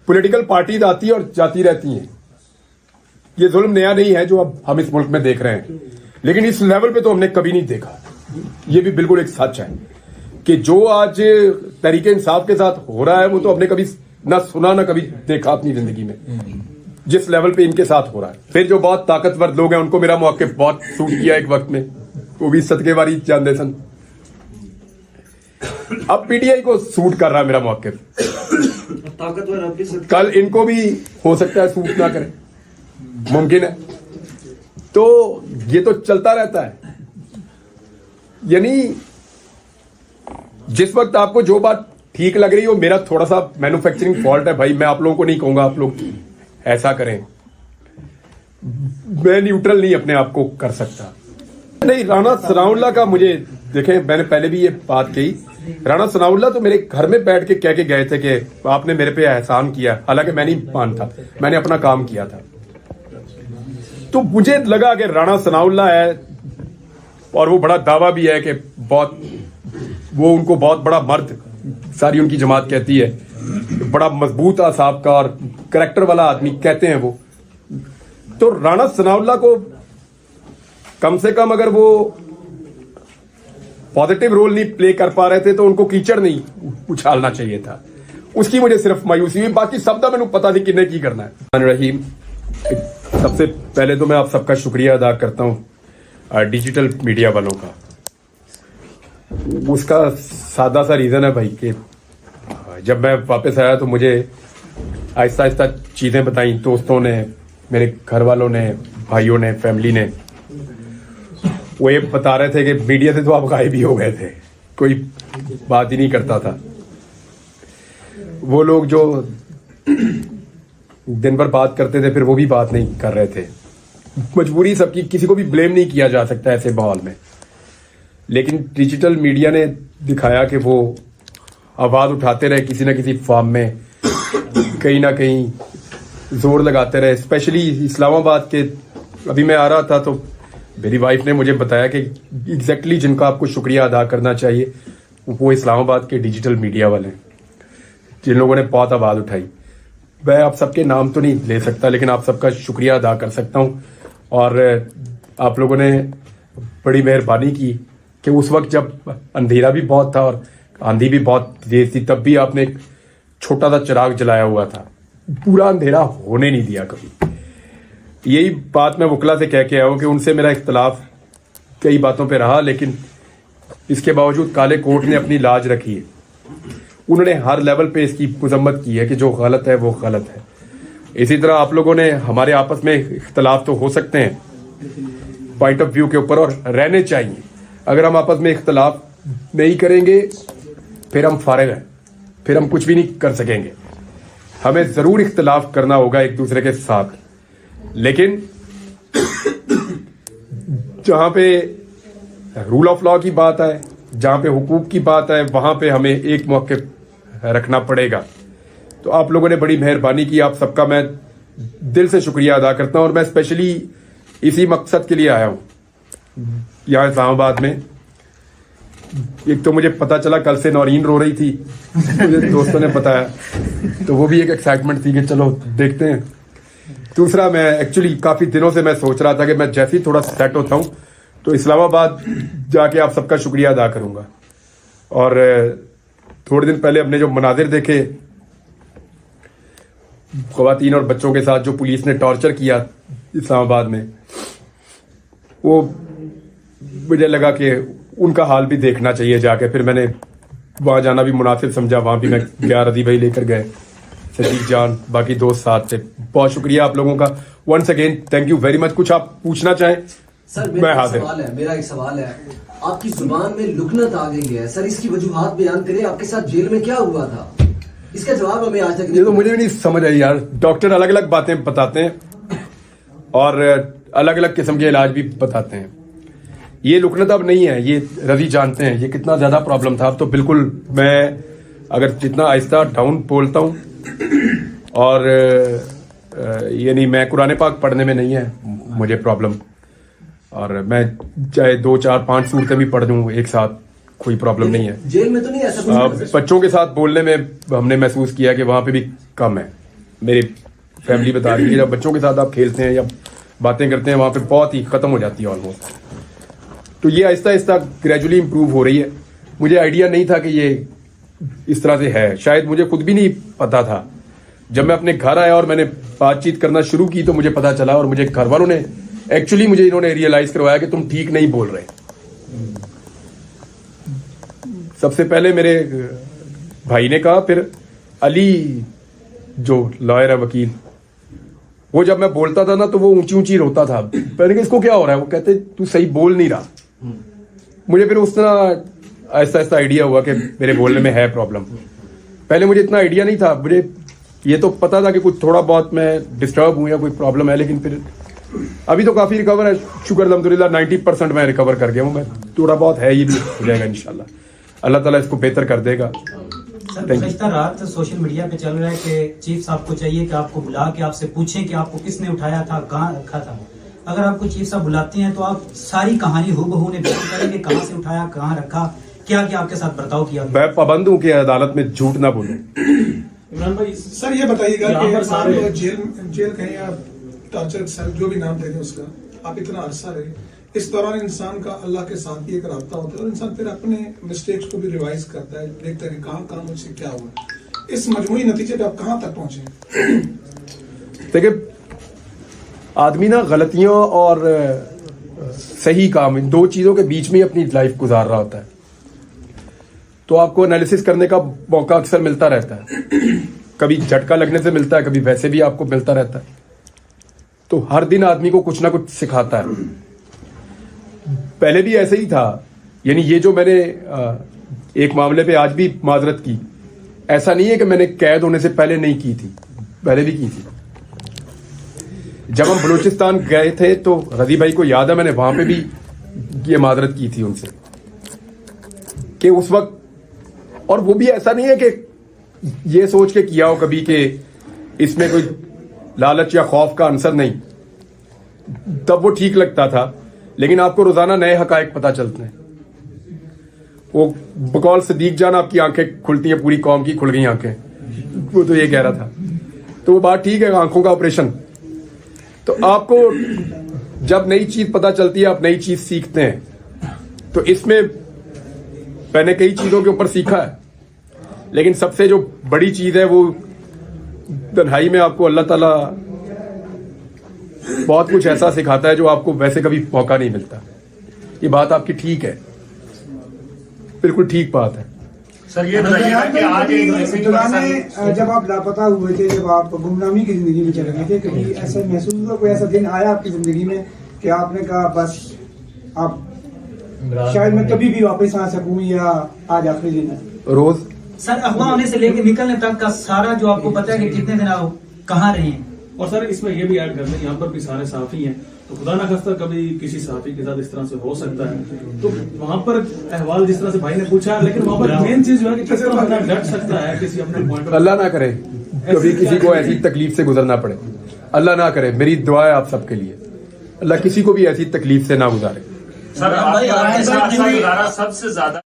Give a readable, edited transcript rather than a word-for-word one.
Political parties आती है और जाती रहती हैं। ये जुल्म नया नहीं है जो अब हम इस मुल्क में देख रहे हैं, लेकिन इस लेवल पे तो हमने कभी नहीं देखा। ये भी बिल्कुल एक सच है कि जो आज तरीके इंसाफ के साथ हो रहा है वो तो हमने कभी ना सुना ना कभी देखा अपनी जिंदगी में, जिस लेवल पे इनके साथ हो रहा है। फिर जो बहुत ताकतवर लोग हैं उनको मेरा मौक़िफ़ बहुत सूट किया एक वक्त में, वो भी सदके वारी जानते सन। अब पीटीआई को सूट कर रहा है मेरा मौक़िफ़, कल इनको भी हो सकता है सूट ना करे, मुमकिन है। तो ये तो चलता रहता है। यानी जिस वक्त आपको जो बात ठीक लग रही हो, मेरा थोड़ा सा मैन्युफैक्चरिंग फॉल्ट है भाई, मैं आप लोगों को नहीं कहूंगा आप लोग ऐसा करें, मैं न्यूट्रल नहीं अपने आप को कर सकता। नहीं, राणा सनाउल्लाह का मुझे देखें, मैंने पहले भी ये बात कही, राणा सनाउल्लाह तो मेरे घर में बैठ के कह के गए थे कि आपने मेरे पे एहसान किया, हालांकि मैं नहीं मानता, मैंने अपना काम किया था। तो मुझे लगा कि राणा सनाउल्लाह है और वो बड़ा दावा भी है कि बहुत वो उनको बहुत बड़ा मर्द सारी उनकी जमात कहती है, बड़ा मजबूत आसाब का और करैक्टर वाला आदमी कहते हैं वो। तो राणा सनाउल्लाह को कम से कम अगर वो पॉजिटिव रोल नहीं प्ले कर पा रहे थे तो उनको कीचड़ नहीं उछालना चाहिए था। उसकी मुझे सिर्फ मायूसी हुई, बाकी सब तो मैंने पता थी किन्हें की करना है। रहीम, सबसे पहले तो मैं आप सबका शुक्रिया अदा करता हूं डिजिटल मीडिया वालों का। उसका सादा सा रीजन है भाई कि जब मैं वापस आया तो मुझे आहिस्ता आहिस्ता चीजें बताई दोस्तों ने, मेरे घर वालों ने, भाइयों ने, फैमिली ने। वो ये बता रहे थे कि मीडिया से तो आप गायब ही हो गए थे, कोई बात ही नहीं करता था। वो लोग जो दिन भर बात करते थे फिर वो भी बात नहीं कर रहे थे। मजबूरी सबकी, किसी को भी ब्लेम नहीं किया जा सकता ऐसे माहौल में। लेकिन डिजिटल मीडिया ने दिखाया कि वो आवाज उठाते रहे किसी ना किसी फॉर्म में, कहीं ना कहीं जोर लगाते रहे। स्पेशली इस्लामाबाद के, अभी मैं आ रहा था तो मेरी वाइफ ने मुझे बताया कि एग्जैक्टली जिनका आपको शुक्रिया अदा करना चाहिए वो इस्लामाबाद के डिजिटल मीडिया वाले हैं, जिन लोगों ने बहुत आवाज उठाई। मैं आप सबके नाम तो नहीं ले सकता, लेकिन आप सबका शुक्रिया अदा कर सकता हूं। और आप लोगों ने बड़ी मेहरबानी की कि उस वक्त जब अंधेरा भी बहुत था और आंधी भी बहुत तेज थी, तब भी आपने एक छोटा सा चिराग जलाया हुआ था, पूरा अंधेरा होने नहीं दिया कभी। यही बात मैं वकला से कह के आया हूं कि उनसे मेरा इख्तलाफ कई बातों पे रहा, लेकिन इसके बावजूद काले कोर्ट ने अपनी लाज रखी है। उन्होंने हर लेवल पे इसकी मजम्मत की है कि जो गलत है वो गलत है। इसी तरह आप लोगों ने, हमारे आपस में इख्तलाफ तो हो सकते हैं पॉइंट ऑफ व्यू के ऊपर और रहने चाहिए। अगर हम आपस में इख्तलाफ नहीं करेंगे फिर हम फारिग हैं, फिर हम कुछ भी नहीं कर सकेंगे। हमें जरूर इख्तलाफ करना होगा एक दूसरे के साथ, लेकिन जहां पे रूल ऑफ लॉ की बात है, जहां पे हुकूक की बात है, वहां पे हमें एक मौक़िफ़ रखना पड़ेगा। तो आप लोगों ने बड़ी मेहरबानी की, आप सबका मैं दिल से शुक्रिया अदा करता हूं। और मैं स्पेशली इसी मकसद के लिए आया हूं यहाँ इस्लामाबाद में। एक तो मुझे पता चला कल से नौरीन रो रही थी, मुझे दोस्तों ने बताया, तो वो भी एक एक्साइटमेंट थी कि चलो देखते हैं। दूसरा, मैं एक्चुअली काफी दिनों से मैं सोच रहा था कि मैं जैसे ही थोड़ा सेट होता हूं तो इस्लामाबाद जाके आप सबका शुक्रिया अदा करूंगा। और थोड़े दिन पहले हमने जो मनाजिर देखे ख्वातीन और बच्चों के साथ, जो पुलिस ने टॉर्चर किया इस्लामाबाद में, वो मुझे लगा कि उनका हाल भी देखना चाहिए जाके। फिर मैंने वहां जाना भी मुनासिब समझा, वहां भी मैं गया, रजी भाई लेकर गए, सदीक जान, बाकी दोस्त साथ थे। बहुत शुक्रिया आप लोगों का, once again thank you very much. कुछ आप पूछना चाहें? सर, मेरा एक सवाल है, आपकी जुबान में लुकनत आ गई है सर, इसकी वजूहात बयान करें। आपके साथ जेल में क्या हुआ था, इसका जवाब हमें आज तक ये तो मुझे भी नहीं समझ आई यार। डॉक्टर अलग अलग बातें बताते हैं और अलग अलग किस्म के इलाज भी बताते हैं। ये लुकनत अब नहीं है, ये रवि जानते हैं ये कितना ज्यादा प्रॉब्लम था। अब तो बिल्कुल मैं अगर जितना आहिस्ता डाउन बोलता हूँ, और ये नहीं, मैं कुरान पाक पढ़ने में नहीं है मुझे प्रॉब्लम, और मैं चाहे 2, 4, 5 सूरतें भी पढ़ दूं एक साथ, कोई प्रॉब्लम नहीं है। जेल में तो नहीं ऐसा कुछ? बच्चों के साथ बोलने में हमने महसूस किया कि वहां पे भी कम है। मेरी फैमिली बता रही है, जब बच्चों के साथ आप खेलते हैं या बातें करते हैं वहां पे बहुत ही खत्म हो जाती है ऑलमोस्ट। तो ये आहिस्ता आहिस्ता ग्रेजुअली इंप्रूव हो रही है। मुझे आइडिया नहीं था कि ये इस तरह से है, शायद मुझे खुद भी नहीं पता था। जब मैं अपने घर आया और मैंने बातचीत करना शुरू की तो मुझे पता चला, और मुझे घर वालों ने एक्चुअली मुझे इन्होंने रियलाइज करवाया कि तुम ठीक नहीं बोल रहे। सबसे पहले मेरे भाई ने कहा, फिर अली जो लॉयर है, वकील, वो जब मैं बोलता था ना तो वो ऊंची ऊंची रोता था। मैंने कहा इसको क्या हो रहा है? वो कहते तू सही बोल नहीं रहा। मुझे फिर उस तरह आहिस्ता आहिस्ता आइडिया हुआ कि मेरे बोलने में है प्रॉब्लम। पहले मुझे इतना आइडिया नहीं था, मुझे ये तो पता था कि कुछ थोड़ा बहुत मैं डिस्टर्ब हूं या कोई प्रॉब्लम है, लेकिन फिर अभी तो काफी रिकवर है, शुक्र अल्हम्दुलिल्लाह 90% मैं रिकवर कर गया हूं। मैं थोड़ा बहुत है, ये भी हो जाएगा इंशाल्लाह, अल्लाह ताला इसको बेहतर कर देगा। सर गुज़श्ता रात सोशल मीडिया पे चल रहा है कि चीफ साहब को चाहिए कि आपको बुला के आपसे पूछें कि आपको किसने उठाया था, कहाँ रखा था। अगर आपको चीफ साहब बुलाते हैं तो आप सारी कहानी हूबहू ने बयान करेंगे, कहाँ से उठाया, कहाँ रखा, क्या क्या आपके साथ बर्ताव किया। मैं पाबंद हूं कि अदालत में झूठ ना बोलूं। इमरान भाई, सर ये बताइएगा कि आप जेल कहें या टॉर्चर सेल, जो भी नाम दे दें उसका, आप इतना अरसा रहे, इस दौरान इंसान का अल्लाह के साथ भी एक राब्ता होता है और इंसान फिर अपने मिस्टेक्स को भी रिवाइज करता है, देखता है कहाँ मुझसे क्या हुआ। इस मजमूई नतीजे पे आप कहाँ तक पहुंचे? देखिए, आदमी ना गलतियों और सही काम, इन दो चीजों के बीच में ही अपनी लाइफ गुजार रहा होता है। तो आपको एनालिसिस करने का मौका अक्सर मिलता रहता है, कभी झटका लगने से मिलता है, कभी वैसे भी आपको मिलता रहता है। तो हर दिन आदमी को कुछ ना कुछ सिखाता है। पहले भी ऐसे ही था, यानी ये जो मैंने एक मामले पे आज भी माजरत की, ऐसा नहीं है कि मैंने कैद होने से पहले नहीं की थी, पहले भी की थी। जब हम बलूचिस्तान गए थे तो रजी भाई को याद है, मैंने वहां पे भी ये माजरत की थी उनसे कि उस वक्त, और वो भी ऐसा नहीं है कि ये सोच के किया हो कभी कि इसमें कोई लालच या खौफ का अंसर नहीं, तब वो ठीक लगता था। लेकिन आपको रोजाना नए हकायक पता चलते हैं। वो बकौल सदीक जान, आपकी आंखें खुलती हैं, पूरी कौम की खुल गई आंखें, वो तो ये कह रहा था। तो वो बात ठीक है, आंखों का ऑपरेशन। तो आपको जब नई चीज पता चलती है, आप नई चीज सीखते हैं। तो इसमें मैंने कई चीजों के ऊपर सीखा है, लेकिन सबसे जो बड़ी चीज है वो तन्हाई में आपको अल्लाह ताला बहुत कुछ ऐसा सिखाता है जो आपको वैसे कभी मौका नहीं मिलता। ये बात आपकी ठीक है, बिल्कुल ठीक बात है। सर ये बताइएगा कि आज एक जब आप लापता हुए थे, जब आप गुमनामी की जिंदगी में चले गए थे, कभी ऐसा महसूस हुआ, कोई ऐसा दिन आया आपकी जिंदगी में कि आपने कहा बस आप शायद मैं कभी भी वापस आ सकूं, या आज आखिरी दिन है? रोज सर अगवा होने से लेकर निकलने तक का सारा जो आपको पता है कि कितने दिन आप कहाँ रहे हैं। और सर इसमें ये भी ऐड कर दें, यहाँ पर भी सारे साफी हैं, तो खुदा ना खास्ता कभी किसी साफी के साथ इस तरह से हो सकता है, तो वहाँ पर अहवाल जिस तरह से भाई ने पूछा, लेकिन वहाँ पर मेन चीज जो है कि किस तरह बंदा डट सकता है किसी अपने पॉइंट पर। अल्लाह ना करे कभी किसी को ऐसी तकलीफ से गुजरना पड़े, अल्लाह ना करे। मेरी दुआ है आप सबके लिए, अल्लाह किसी को भी ऐसी तकलीफ से ना गुजारे। सर आपके साथ सबसे ज्यादा